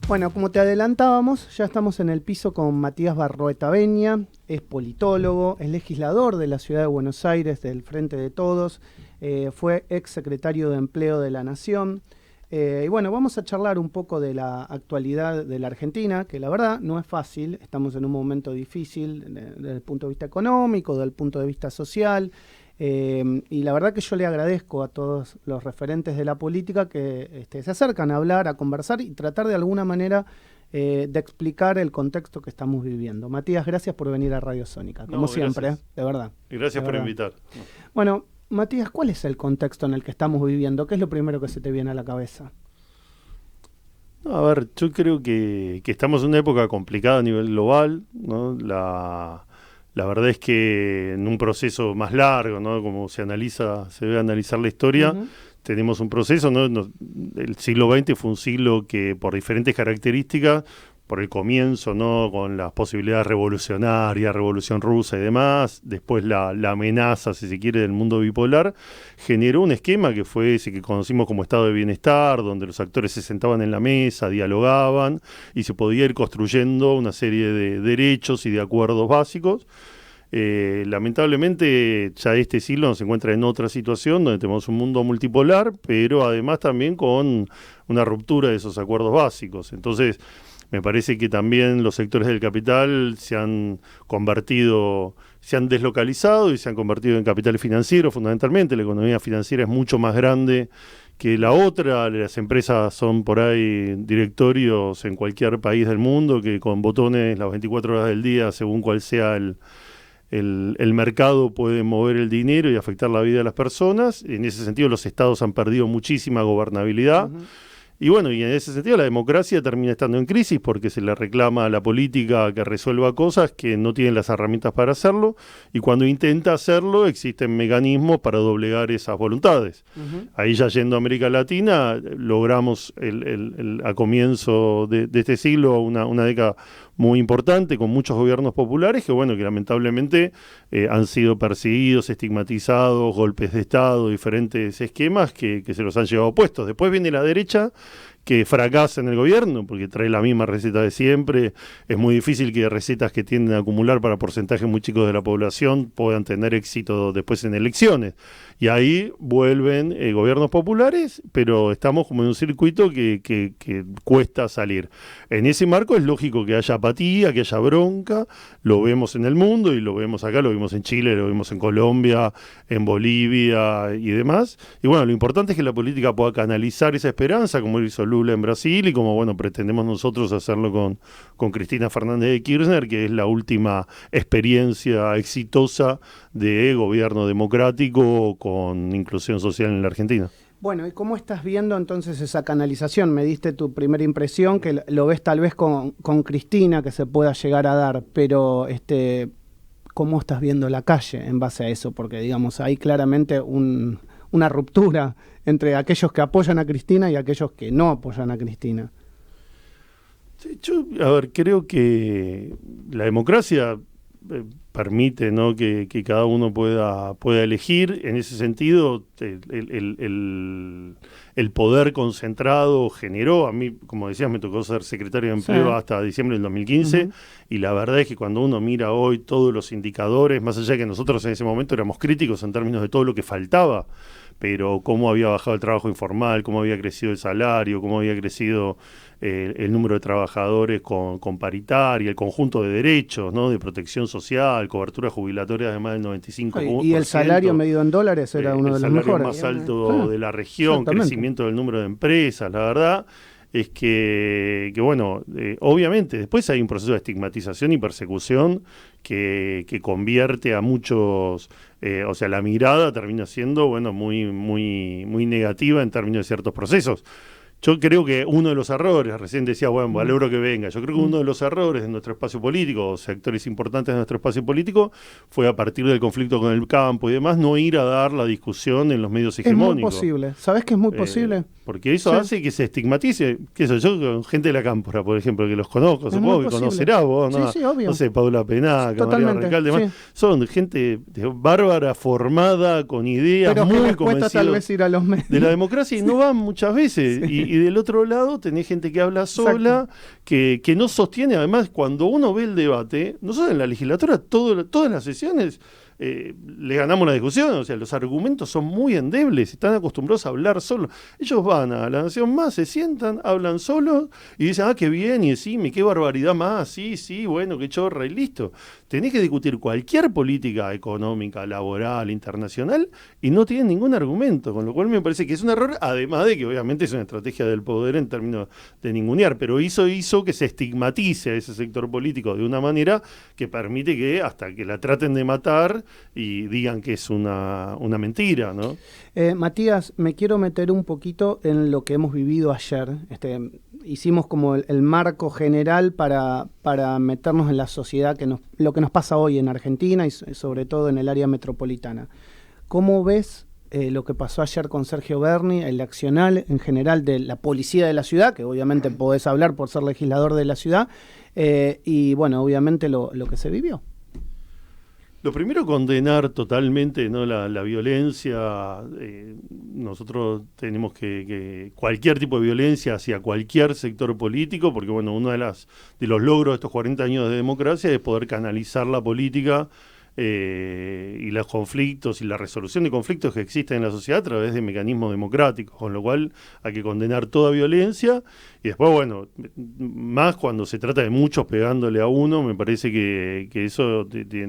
Bueno, como te adelantábamos, ya estamos en el piso con Matías Barroeta Beña, es politólogo, es legislador de la Ciudad de Buenos Aires, del Frente de Todos, fue ex secretario de Empleo de la Nación. Y bueno, vamos a charlar un poco de la actualidad de la Argentina, que la verdad no es fácil, estamos en un momento difícil desde el punto de vista económico, desde el punto de vista social. Y la verdad que yo le agradezco a todos los referentes de la política que se acercan a hablar, a conversar y tratar de alguna manera de explicar el contexto que estamos viviendo. Matías, gracias por venir a Radio Sónica, como siempre, de verdad. Gracias por invitar. Bueno, Matías, ¿cuál es el contexto en el que estamos viviendo? ¿Qué es lo primero que se te viene a la cabeza? A ver, yo creo que estamos en una época complicada a nivel global, ¿no? La verdad es que en un proceso más largo, ¿no? Como se debe analizar la historia, tenemos un proceso, ¿no? El siglo XX fue un siglo que por diferentes características, por el comienzo, ¿no? Con las posibilidades revolucionarias, Revolución Rusa y demás, después la amenaza, si se quiere, del mundo bipolar, generó un esquema que fue ese que conocimos como estado de bienestar, donde los actores se sentaban en la mesa, dialogaban y se podía ir construyendo una serie de derechos y de acuerdos básicos. Lamentablemente ya este siglo nos encuentra en otra situación donde tenemos un mundo multipolar, pero además también con una ruptura de esos acuerdos básicos. Entonces me parece que también los sectores del capital se han deslocalizado y se han convertido en capitales financieros fundamentalmente. La economía financiera es mucho más grande que la otra. Las empresas son por ahí directorios en cualquier país del mundo que con botones las 24 horas del día, según cuál sea el mercado, puede mover el dinero y afectar la vida de las personas. En ese sentido los estados han perdido muchísima gobernabilidad. Y bueno, y en ese sentido la democracia termina estando en crisis porque se le reclama a la política que resuelva cosas que no tienen las herramientas para hacerlo, y cuando intenta hacerlo existen mecanismos para doblegar esas voluntades. Ahí ya yendo a América Latina, logramos a comienzo de este siglo una década muy importante con muchos gobiernos populares que lamentablemente han sido perseguidos, estigmatizados, golpes de Estado, diferentes esquemas que se los han llevado puestos. Después viene la derecha, que fracasa en el gobierno porque trae la misma receta de siempre. Es muy difícil que recetas que tienden a acumular para porcentajes muy chicos de la población puedan tener éxito después en elecciones. Y ahí vuelven gobiernos populares, pero estamos como en un circuito que cuesta salir. En ese marco es lógico que haya apatía, que haya bronca. Lo vemos en el mundo y lo vemos acá, lo vimos en Chile, lo vimos en Colombia, en Bolivia y demás. Y bueno, lo importante es que la política pueda canalizar esa esperanza, como hizo Lula en Brasil y como pretendemos nosotros hacerlo con Cristina Fernández de Kirchner, que es la última experiencia exitosa de gobierno democrático con inclusión social en la Argentina. Bueno, ¿y cómo estás viendo entonces esa canalización? Me diste tu primera impresión, que lo ves tal vez con Cristina, que se pueda llegar a dar, pero ¿cómo estás viendo la calle en base a eso? Porque digamos, hay claramente una ruptura entre aquellos que apoyan a Cristina y aquellos que no apoyan a Cristina. Sí, yo creo que la democracia permite, ¿no?, que cada uno pueda elegir. En ese sentido, el poder concentrado generó, a mí, como decías, me tocó ser secretario de Empleo hasta diciembre del 2015, y la verdad es que cuando uno mira hoy todos los indicadores, más allá de que nosotros en ese momento éramos críticos en términos de todo lo que faltaba, pero cómo había bajado el trabajo informal, cómo había crecido el salario, cómo había crecido el número de trabajadores con paritaria, el conjunto de derechos, ¿no?, de protección social, cobertura jubilatoria de más del 95%. Y el salario medido en dólares era uno de los mejores. El salario más alto de la región, crecimiento del número de empresas, la verdad es que obviamente después hay un proceso de estigmatización y persecución que convierte a muchos, la mirada termina siendo muy negativa en términos de ciertos procesos. Yo creo que uno de los errores, recién decía, valoro que venga, yo creo que uno de los errores de nuestro espacio político, sectores importantes de nuestro espacio político, fue a partir del conflicto con el campo y demás, no ir a dar la discusión en los medios hegemónicos. Es muy posible, ¿sabés que es muy posible? porque eso hace que se estigmatice, qué sé yo, con gente de la Cámpora, por ejemplo, que los conozco, supongo que conocerás vos, ¿no? Sí, obvio. No sé, Paula Penaca, María Recalde, demás. Son gente bárbara, formada, con ideas, pero muy que cuesta tal vez ir a los medios. De la democracia y no van muchas veces. Y del otro lado tenés gente que habla sola, que no sostiene. Además, cuando uno ve el debate, nosotros en la legislatura, todas las sesiones, le ganamos la discusión, o sea, los argumentos son muy endebles, están acostumbrados a hablar solos. Ellos van a La Nación Más, se sientan, hablan solos y dicen, qué bien, y decime, qué barbaridad más, sí, bueno, qué chorra, y listo. Tenés que discutir cualquier política económica, laboral, internacional, y no tienen ningún argumento, con lo cual me parece que es un error, además de que obviamente es una estrategia del poder en términos de ningunear, pero hizo que se estigmatice a ese sector político de una manera que permite que hasta que la traten de matar y digan que es una mentira, ¿no? Matías, me quiero meter un poquito en lo que hemos vivido ayer. Hicimos como el marco general para meternos en la sociedad, lo que nos pasa hoy en Argentina y sobre todo en el área metropolitana. ¿Cómo ves lo que pasó ayer con Sergio Berni, el accional en general de la policía de la ciudad, que obviamente podés hablar por ser legislador de la ciudad, y bueno, obviamente lo que se vivió? Lo primero, condenar totalmente, ¿no?, la violencia. Nosotros tenemos que cualquier tipo de violencia hacia cualquier sector político, porque bueno, uno de los logros de estos 40 años de democracia es poder canalizar la política y los conflictos y la resolución de conflictos que existen en la sociedad a través de mecanismos democráticos, con lo cual hay que condenar toda violencia. Y después, bueno, más cuando se trata de muchos pegándole a uno, me parece que eso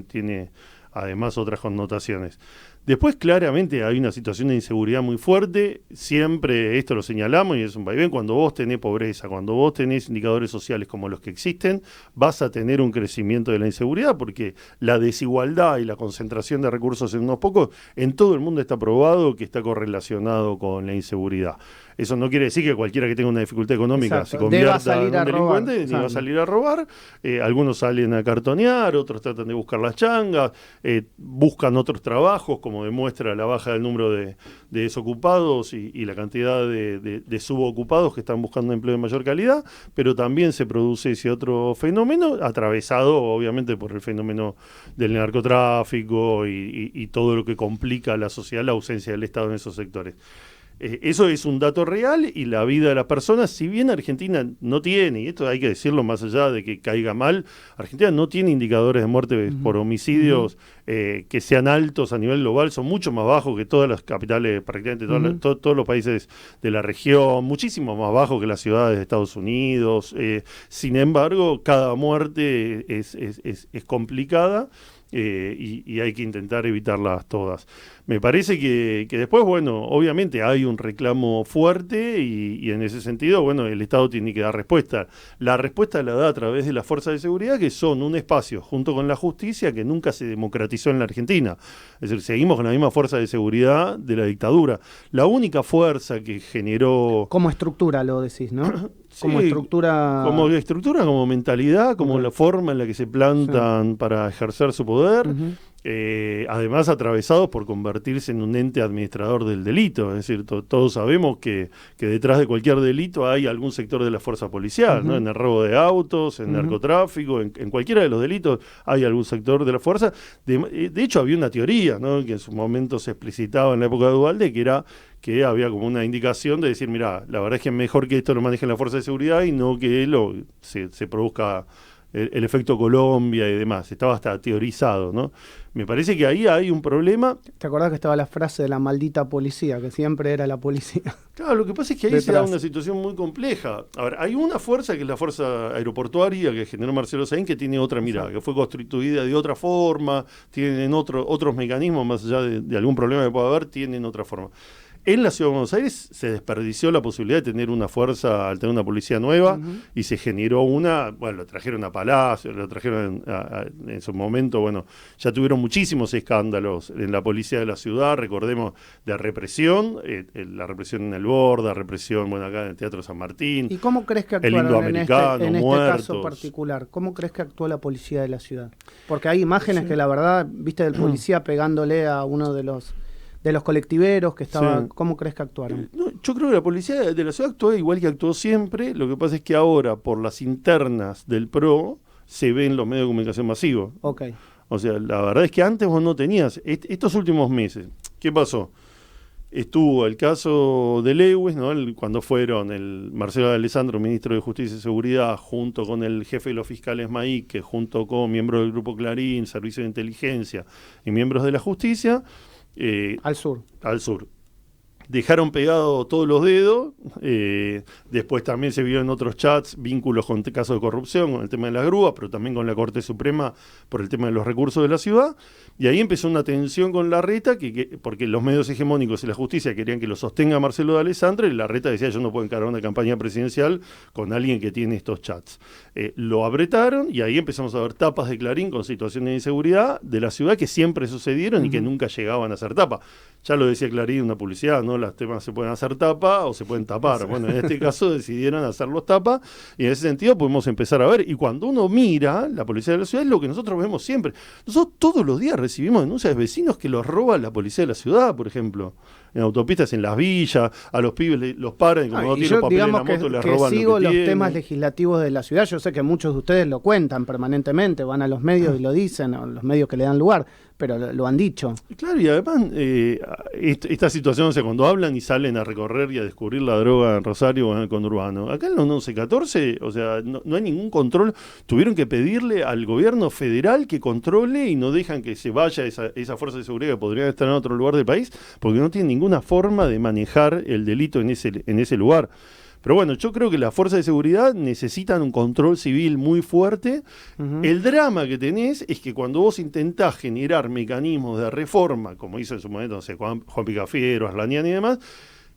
tiene además otras connotaciones. Después, claramente, hay una situación de inseguridad muy fuerte. Siempre esto lo señalamos y es un vaivén. Cuando vos tenés pobreza, cuando vos tenés indicadores sociales como los que existen, vas a tener un crecimiento de la inseguridad, porque la desigualdad y la concentración de recursos en unos pocos, en todo el mundo está probado que está correlacionado con la inseguridad. Eso no quiere decir que cualquiera que tenga una dificultad económica se convierta en un delincuente, ni va a salir a robar. Algunos salen a cartonear, otros tratan de buscar las changas, buscan otros trabajos, como demuestra la baja del número de desocupados y la cantidad de subocupados que están buscando empleo de mayor calidad, pero también se produce ese otro fenómeno, atravesado obviamente por el fenómeno del narcotráfico y todo lo que complica a la sociedad, la ausencia del Estado en esos sectores. Eso es un dato real, y la vida de las personas, si bien Argentina no tiene, y esto hay que decirlo más allá de que caiga mal, Argentina no tiene indicadores de muerte por homicidios que sean altos a nivel global, son mucho más bajos que todas las capitales, prácticamente todos los países de la región, muchísimo más bajos que las ciudades de Estados Unidos. Sin embargo, cada muerte es complicada. Y hay que intentar evitarlas todas. Me parece que después, bueno, obviamente hay un reclamo fuerte y en ese sentido, bueno, el Estado tiene que dar respuesta. La respuesta la da a través de las fuerzas de seguridad, que son un espacio, junto con la justicia, que nunca se democratizó en la Argentina. Es decir, seguimos con la misma fuerza de seguridad de la dictadura. La única fuerza que generó... Como estructura lo decís, ¿no? Sí, como estructura, como mentalidad, como la forma en la que se plantan para ejercer su poder, además atravesados por convertirse en un ente administrador del delito. Es decir, todos sabemos que detrás de cualquier delito hay algún sector de la fuerza policial, ¿no? En el robo de autos, en narcotráfico, en cualquiera de los delitos hay algún sector de la fuerza. De hecho, había una teoría, ¿no?, que en su momento se explicitaba en la época de Duhalde, que era que había como una indicación de decir, mira, la verdad es que es mejor que esto lo manejen la fuerza de seguridad y no que se produzca el efecto Colombia y demás. Estaba hasta teorizado, ¿no? Me parece que ahí hay un problema. ¿Te acordás que estaba la frase de la maldita policía, que siempre era la policía? Claro, lo que pasa es que ahí se da una situación muy compleja. A ver, hay una fuerza que es la fuerza aeroportuaria que generó Marcelo Saín, que tiene otra mirada, que fue constituida de otra forma, tienen otros mecanismos, más allá de algún problema que pueda haber, tienen otra forma. En la Ciudad de Buenos Aires se desperdició la posibilidad de tener una fuerza al tener una policía nueva, y se generó lo trajeron a Palacio, lo trajeron en su momento, bueno, ya tuvieron muchísimos escándalos en la policía de la ciudad, recordemos, de represión, la represión en el Borda, represión, bueno, acá en el Teatro San Martín. ¿Y cómo crees que actuaron en este caso particular? ¿Cómo crees que actuó la policía de la ciudad? Porque hay imágenes que la verdad, viste, del policía pegándole a uno de de los colectiveros que estaban, Sí. ¿cómo crees que actuaron? No, yo creo que la policía de la ciudad actuó igual que actuó siempre. Lo que pasa es que ahora, por las internas del PRO, se ven los medios de comunicación masivos. Ok. O sea, la verdad es que antes vos no tenías. Estos últimos meses, ¿qué pasó? Estuvo el caso de Lewis, ¿no? Cuando fueron el Marcelo de Alessandro, ministro de Justicia y Seguridad, junto con el jefe de los fiscales Maíque, junto con miembros del Grupo Clarín, Servicio de Inteligencia y miembros de la Justicia, Al sur. al sur. Dejaron pegados todos los dedos, después también se vio en otros chats vínculos con casos de corrupción, con el tema de las grúas, pero también con la Corte Suprema por el tema de los recursos de la ciudad, y ahí empezó una tensión con Larreta, porque los medios hegemónicos y la justicia querían que lo sostenga Marcelo de Alessandro, y Larreta decía, yo no puedo encargar una campaña presidencial con alguien que tiene estos chats. Lo apretaron, y ahí empezamos a ver tapas de Clarín con situaciones de inseguridad de la ciudad que siempre sucedieron y que nunca llegaban a ser tapa. Ya lo decía Clarín, una publicidad, ¿no? Los temas se pueden hacer tapa o se pueden tapar. Bueno, en este caso decidieron hacerlos tapa y en ese sentido podemos empezar a ver. Y cuando uno mira la policía de la ciudad es lo que nosotros vemos siempre. Nosotros todos los días recibimos denuncias de vecinos que los roba la policía de la ciudad, por ejemplo. En autopistas, en las villas, a los pibes los paran y como no tienen los papeles en la moto les roban sigo lo que los tienen. temas legislativos de la ciudad. Yo sé que muchos de ustedes lo cuentan permanentemente, van a los medios y lo dicen, o los medios que le dan lugar, pero lo han dicho. Claro, y además esta situación, o sea, cuando hablan y salen a recorrer y a descubrir la droga en Rosario o en el conurbano, acá en los 1114, o sea, no hay ningún control. Tuvieron que pedirle al gobierno federal que controle y no dejan que se vaya esa fuerza de seguridad que podría estar en otro lugar del país, porque no tienen ninguna forma de manejar el delito en ese lugar. Pero bueno, yo creo que las fuerzas de seguridad necesitan un control civil muy fuerte. El drama que tenés es que cuando vos intentás generar mecanismos de reforma, como hizo en su momento, no sé, Juan Picafiero, Arlanian y demás,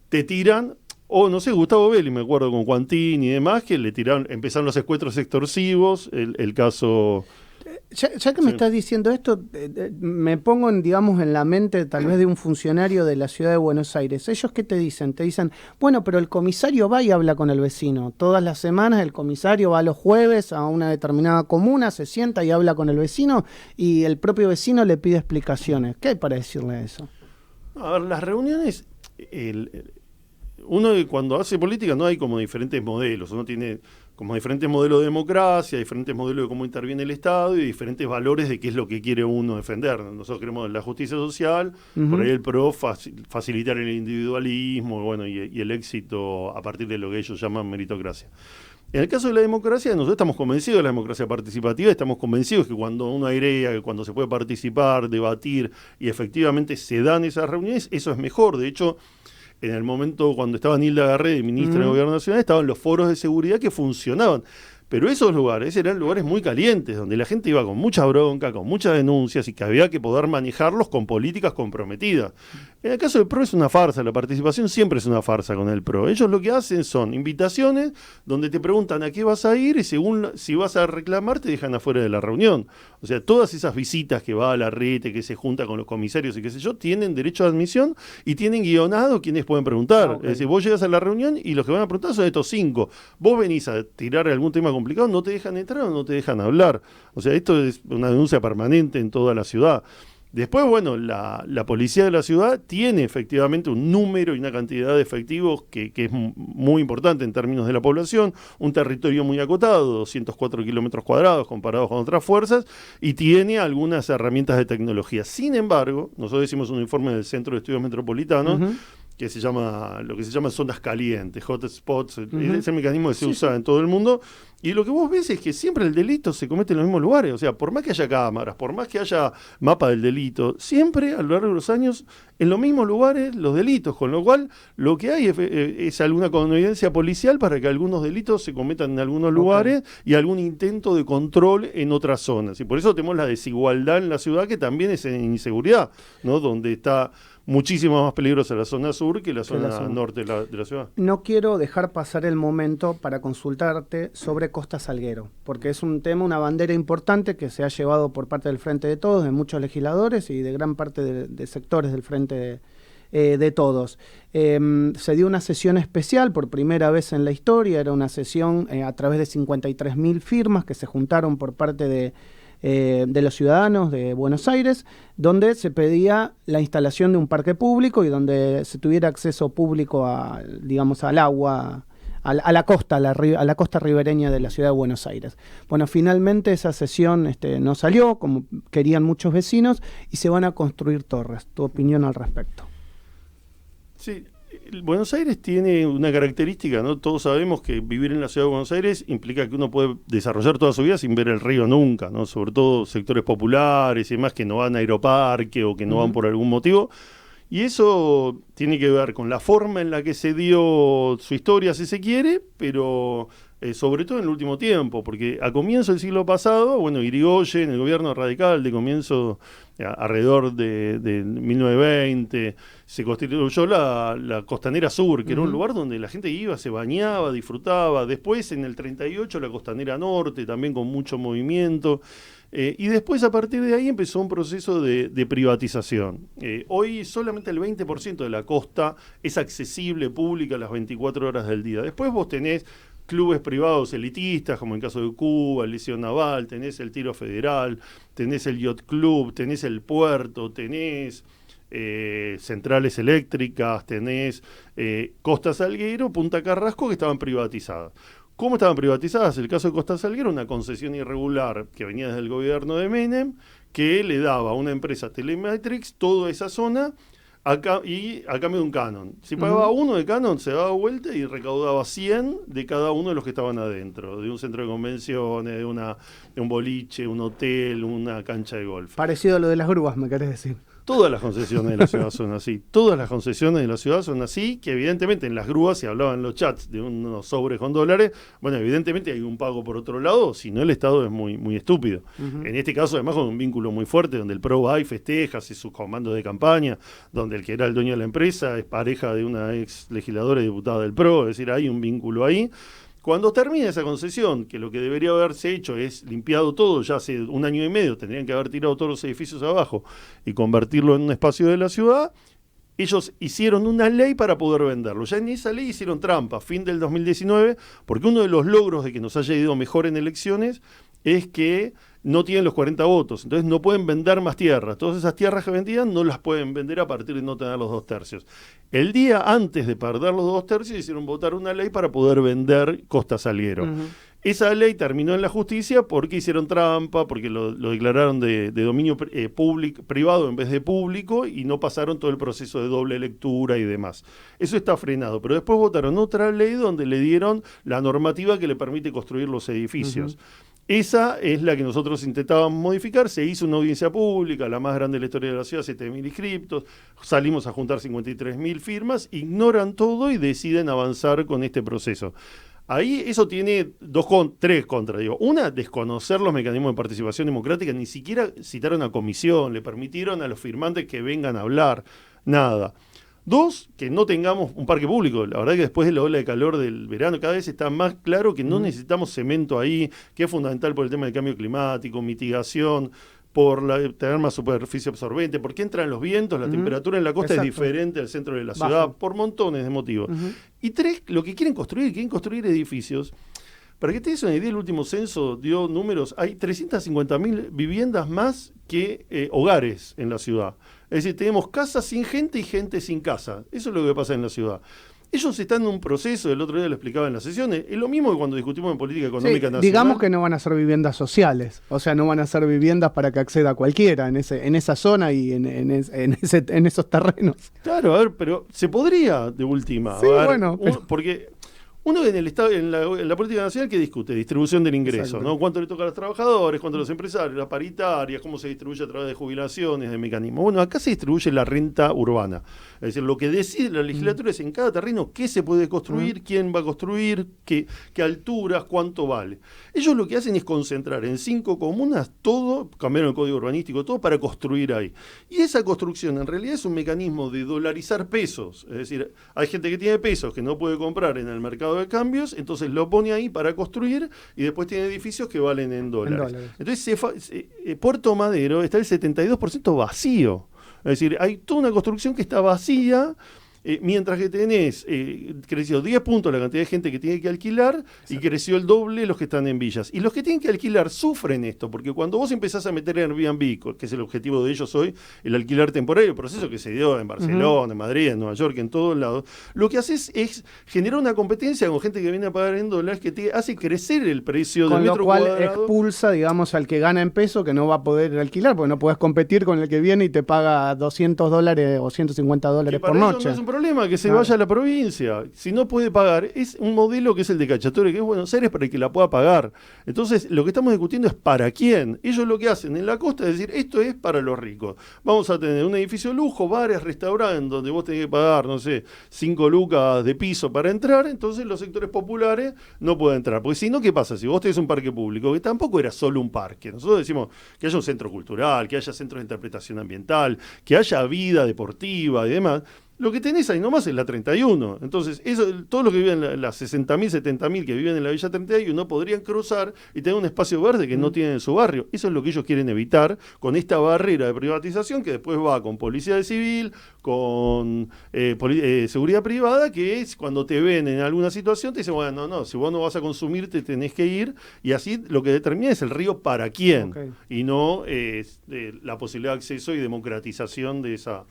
te tiran, o no sé, Gustavo Belli, me acuerdo con Juantín y demás, que le tiraron, empezaron los secuestros extorsivos, el caso... Ya que me estás diciendo esto, me pongo digamos, en la mente tal vez de un funcionario de la ciudad de Buenos Aires. ¿Ellos qué te dicen? Te dicen, bueno, pero el comisario va y habla con el vecino. Todas las semanas el comisario va los jueves a una determinada comuna, se sienta y habla con el vecino y el propio vecino le pide explicaciones. ¿Qué hay para decirle a eso? A ver, las reuniones... Uno cuando hace política no hay como diferentes modelos, uno tiene como diferentes modelos de democracia, diferentes modelos de cómo interviene el Estado y diferentes valores de qué es lo que quiere uno defender. Nosotros queremos la justicia social, por ahí el PRO facilitar el individualismo, bueno, y el éxito a partir de lo que ellos llaman meritocracia. En el caso de la democracia, nosotros estamos convencidos de la democracia participativa, estamos convencidos que cuando uno airea, que cuando se puede participar, debatir y efectivamente se dan esas reuniones, eso es mejor. De hecho, en el momento cuando estaba Nilda Garré, ministra de Gobierno Nacional, estaban los foros de seguridad que funcionaban. Pero esos lugares eran lugares muy calientes, donde la gente iba con mucha bronca, con muchas denuncias y que había que poder manejarlos con políticas comprometidas. En el caso del PRO es una farsa, la participación siempre es una farsa con el PRO. Ellos lo que hacen son invitaciones donde te preguntan a qué vas a ir y según si vas a reclamar te dejan afuera de la reunión. O sea, todas esas visitas que va a la rete, que se junta con los comisarios y qué sé yo, tienen derecho a admisión y tienen guionado quienes pueden preguntar. Okay. Es decir, vos llegas a la reunión y los que van a preguntar son estos 5. Vos venís a tirar algún tema complicado, no te dejan entrar o no te dejan hablar. O sea, esto es una denuncia permanente en toda la ciudad. Después, bueno, la policía de la ciudad tiene efectivamente un número y una cantidad de efectivos que es muy importante en términos de la población, un territorio muy acotado, 204 kilómetros cuadrados comparados con otras fuerzas, y tiene algunas herramientas de tecnología. Sin embargo, nosotros hicimos un informe del Centro de Estudios Metropolitanos, que se llama, lo que se llama zonas calientes, hotspots, es el mecanismo que se usa en todo el mundo, y lo que vos ves es que siempre el delito se comete en los mismos lugares, o sea, por más que haya cámaras, por más que haya mapa del delito, siempre a lo largo de los años, en los mismos lugares los delitos, con lo cual lo que hay es alguna connivencia policial para que algunos delitos se cometan en algunos lugares y algún intento de control en otras zonas, y por eso tenemos la desigualdad en la ciudad, que también es en inseguridad, ¿no? Donde está muchísimo más peligrosa la zona sur que la zona norte de la ciudad. No quiero dejar pasar el momento para consultarte sobre Costa Salguero, porque es un tema, una bandera importante que se ha llevado por parte del Frente de Todos, de muchos legisladores y de gran parte de sectores del Frente de Todos. Se dio una sesión especial por primera vez en la historia, era una sesión a través de 53.000 firmas que se juntaron por parte de de los ciudadanos de Buenos Aires, donde se pedía la instalación de un parque público y donde se tuviera acceso público digamos, al agua, a la costa, a la costa ribereña de la ciudad de Buenos Aires. Bueno, finalmente esa sesión no salió como querían muchos vecinos y se van a construir torres. ¿Tu opinión al respecto? Sí, Buenos Aires tiene una característica, ¿no? Todos sabemos que vivir en la ciudad de Buenos Aires implica que uno puede desarrollar toda su vida sin ver el río nunca, ¿no? Sobre todo sectores populares y demás que no van a Aeroparque o que no van por algún motivo. Y eso tiene que ver con la forma en la que se dio su historia, si se quiere, pero sobre todo en el último tiempo, porque a comienzo del siglo pasado, bueno, Irigoyen, el gobierno radical de comienzo, alrededor de 1920, se constituyó la Costanera Sur, que era un lugar donde la gente iba, se bañaba, disfrutaba. Después, en el 38, la Costanera Norte, también con mucho movimiento. Y después, a partir de ahí, empezó un proceso de privatización. Hoy solamente el 20% de la costa es accesible, pública, a las 24 horas del día. Después vos tenés clubes privados elitistas, como en el caso de Cuba, el Liceo Naval, tenés el Tiro Federal, tenés el Yacht Club, tenés el puerto, tenés centrales eléctricas, tenés Costa Salguero, Punta Carrasco, que estaban privatizadas. ¿Cómo estaban privatizadas? El caso de Costa Salguero, una concesión irregular que venía desde el gobierno de Menem, que le daba a una empresa Telemetrics toda esa zona a cambio de un canon. Si pagaba uno de canon, se daba vuelta y recaudaba 100 de cada uno de los que estaban adentro, de un centro de convenciones, de un boliche, un hotel, una cancha de golf. Parecido a lo de las grúas, me querés decir. Todas las concesiones de la ciudad son así. Todas las concesiones de la ciudad son así, que evidentemente en las grúas, si hablaban en los chats de unos sobres con dólares, bueno, evidentemente hay un pago por otro lado, si no el Estado es muy, muy estúpido. En este caso, además, con un vínculo muy fuerte, donde el PRO va y festeja, hace sus comandos de campaña, donde el que era el dueño de la empresa es pareja de una ex legisladora y diputada del PRO, es decir, hay un vínculo ahí. Cuando termina esa concesión, que lo que debería haberse hecho es limpiado todo, ya hace 1 año y medio, tendrían que haber tirado todos los edificios abajo y convertirlo en un espacio de la ciudad, ellos hicieron una ley para poder venderlo. Ya en esa ley hicieron trampa, fin del 2019, porque uno de los logros de que nos haya ido mejor en elecciones es que no tienen los 40 votos, entonces no pueden vender más tierras. Todas esas tierras que vendían no las pueden vender a partir de no tener los 2/3. El día antes de perder los 2/3 hicieron votar una ley para poder vender Costa Salguero. Esa ley terminó en la justicia porque hicieron trampa, porque lo declararon de dominio privado en vez de público y no pasaron todo el proceso de doble lectura y demás. Eso está frenado, pero después votaron otra ley donde le dieron la normativa que le permite construir los edificios. Esa es la que nosotros intentábamos modificar. Se hizo una audiencia pública, la más grande de la historia de la ciudad, 7.000 inscriptos, salimos a juntar 53.000 firmas, ignoran todo y deciden avanzar con este proceso. Ahí eso tiene tres contras. Una, desconocer los mecanismos de participación democrática, ni siquiera citaron a comisión, le permitieron a los firmantes que vengan a hablar, nada. 2, que no tengamos un parque público. La verdad que después de la ola de calor del verano cada vez está más claro que no necesitamos cemento ahí, que es fundamental por el tema del cambio climático, mitigación, por tener más superficie absorbente, porque entran los vientos, la temperatura en la costa es diferente al centro de la ciudad, por montones de motivos. Y 3, lo que quieren construir edificios. Para que te des una idea, el último censo dio números, hay 350.000 viviendas más que hogares en la ciudad. Es decir, tenemos casas sin gente y gente sin casa. Eso es lo que pasa en la ciudad. Ellos están en un proceso, el otro día lo explicaba en las sesiones, es lo mismo que cuando discutimos en política económica nacional. Digamos que no van a ser viviendas sociales, o sea, no van a ser viviendas para que acceda cualquiera en esa zona y en esos terrenos. Claro, a ver, pero se podría de última. Sí, ver, bueno. Porque uno en el Estado, en la política nacional, ¿qué discute? Distribución del ingreso, ¿no? ¿Cuánto le toca a los trabajadores, cuánto a los empresarios, las paritarias, cómo se distribuye a través de jubilaciones, de mecanismos? Bueno, acá se distribuye la renta urbana. Es decir, lo que decide la legislatura es en cada terreno qué se puede construir, quién va a construir, qué alturas, cuánto vale. Ellos lo que hacen es concentrar en 5 comunas todo, cambiaron el código urbanístico, todo para construir ahí. Y esa construcción en realidad es un mecanismo de dolarizar pesos. Es decir, hay gente que tiene pesos que no puede comprar en el mercado de cambios, entonces lo pone ahí para construir y después tiene edificios que valen en dólares. Entonces, Puerto Madero está el 72% vacío. Es decir, hay toda una construcción que está vacía mientras que tenés, creció 10 puntos la cantidad de gente que tiene que alquilar y creció el doble los que están en villas. Y los que tienen que alquilar sufren esto, porque cuando vos empezás a meter en Airbnb, que es el objetivo de ellos hoy, el alquiler temporario, el proceso que se dio en Barcelona, en Madrid, en Nueva York, en todos lados, lo que haces es generar una competencia con gente que viene a pagar en dólares que te hace crecer el precio del metro cuadrado. Con lo cual expulsa, digamos, al que gana en peso, que no va a poder alquilar, porque no podés competir con el que viene y te paga $200 o $150 por noche. No es un problema que se vaya a la provincia. Si no puede pagar, es un modelo que es el de Cacciatore, que es Buenos Aires, para el que la pueda pagar. Entonces, lo que estamos discutiendo es para quién. Ellos lo que hacen en la costa es decir, esto es para los ricos. Vamos a tener un edificio de lujo, bares, restaurantes, donde vos tenés que pagar, no sé, 5 lucas de piso para entrar, entonces los sectores populares no pueden entrar. Porque si no, ¿qué pasa? Si vos tenés un parque público, que tampoco era solo un parque. Nosotros decimos que haya un centro cultural, que haya centros de interpretación ambiental, que haya vida deportiva y demás. Lo que tenés ahí nomás es la 31. Entonces, todos los que viven, las 60.000, 70.000 que viven en la Villa 31 podrían cruzar y tener un espacio verde que no tienen en su barrio. Eso es lo que ellos quieren evitar con esta barrera de privatización que después va con policía de civil, con seguridad privada, que es cuando te ven en alguna situación, te dicen, bueno, no, si vos no vas a consumir, te tenés que ir. Y así lo que determina es el río para quién, y no la posibilidad de acceso y democratización de esa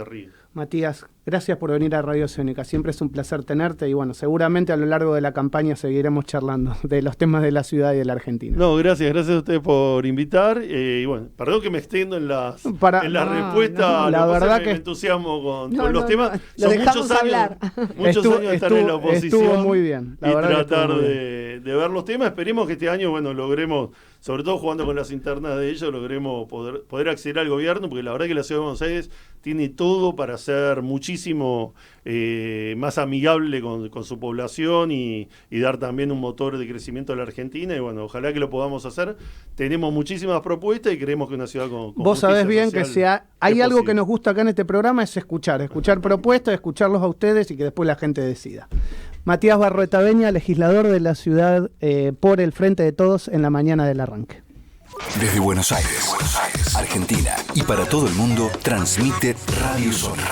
río. Matías, gracias por venir a Radio Sónica. Siempre es un placer tenerte y bueno, seguramente a lo largo de la campaña seguiremos charlando de los temas de la ciudad y de la Argentina. No, gracias a ustedes por invitar. Y bueno, perdón que me extiendo en las respuestas. La verdad que me entusiasmo con los temas. Son muchos años de estar en la oposición. Estuvo muy bien. Y tratar de ver los temas. Esperemos que este año, bueno, logremos, sobre todo jugando con las internas de ellos, logremos poder acceder al gobierno, porque la verdad que la ciudad de Buenos Aires tiene todo para ser muchísimo más amigable con su población y dar también un motor de crecimiento a la Argentina. Y bueno, ojalá que lo podamos hacer. Tenemos muchísimas propuestas y creemos que una ciudad con vos sabés bien que hay algo posible. Que nos gusta acá en este programa es escuchar propuestas, escucharlos a ustedes y que después la gente decida. Matías Barroeta Beña, legislador de la ciudad por el Frente de Todos en la mañana del arranque. Desde Buenos Aires, Argentina y para todo el mundo, transmite Radio Sónica.